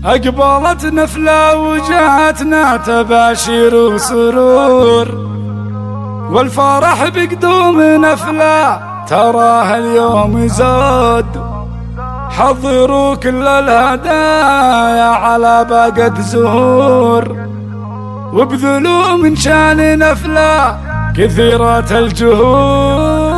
أقبلت نفلة وجاتنا تباشير وسرور، والفرح بقدوم نفلة تراه اليوم زود. حضروا كل الهدايا على باقة زهور، وابذلوا من شان نفلة كثيرة الجهود.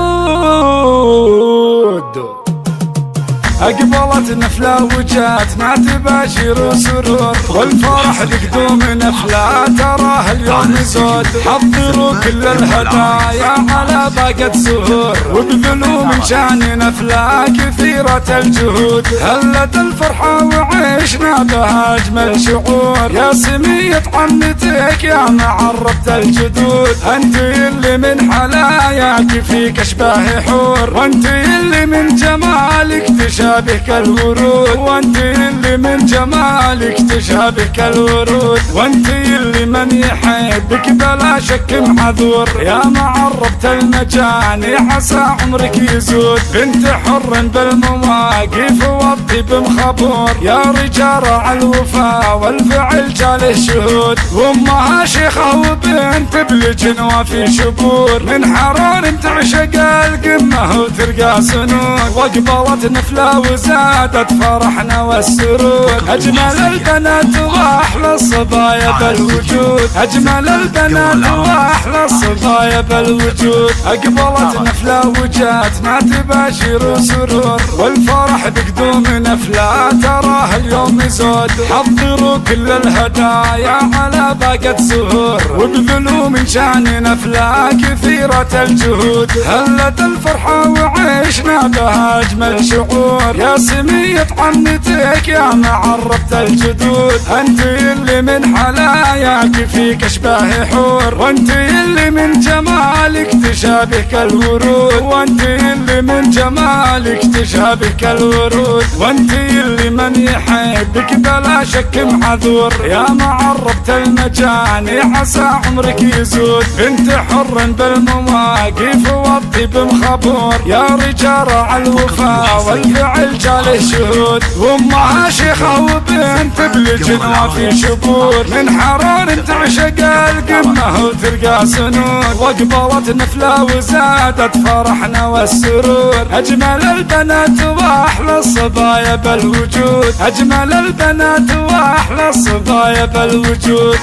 أقبلت نفلة وجاتنا تباشر وسرور، والفرح بقدوم نفلة تراه اليوم زود. حضروا كل الهدايا على باقة زهور، وابذلوا من شان نفلة كثيرة الجهود. هلت الفرحة وعشنا بها أجمل شعور، يا سمية عنتك يا معربة الجدود. أنت اللي من حلاياك فيك أشباه حور، وأنت اللي من جمالك تشابهك الورود، وانت اللي من جمالك تشابهك الورود. وانت اللي من يحبك بلا شك معذور، يا معربة المجاني عسى عمرك يزود. بنت حر بالمواقف والطيب مخبور، يا رجال الوفا والفعل جاله شهود. وامها شيخة وبنت بالجنوة في شبور، من حرار تعشق القمة وترقى سنود. واقبلت نفلة وزادت فرحنا والسرور، أجمل البنات وأحلى الصبايا بالوجود. أجمل البنات وأحلى الصبايا بالوجود. أقبلت نفلة وجاتنا تباشر وسرور، والفرح بقدوم نفلة تراه اليوم زود. حضروا كل الهدايا على باقة زهور، وابذلوا من شان نفلة كثيرة الجهود. هلت الفرحة وعشنا بها أجمل شعور، يا سمية عنتك يا معربة الجدود. أنت اللي من حلاياك فيك أشباه حور، وأنت اللي من جمالك تشابهك الورود. وأنت اللي من جمالك تشابهك الورود. وأنت اللي من يحبك بلا شك معذور، يا معربة المجاني عسى عمرك يزود. بنت حر بالمواقف والطيب مخبور، يا رجال الوفا والفعل جاله شهود. وامها شيخة وبنت بالجنوة في شبور، من حرار تعشق القمة وترقى سنود. واقبلت نفلة وزادت فرحنا والسرور، أجمل البنات وأحلى الصبايا بالوجود. أجمل البنات وأحلى الصبايا بالوجود.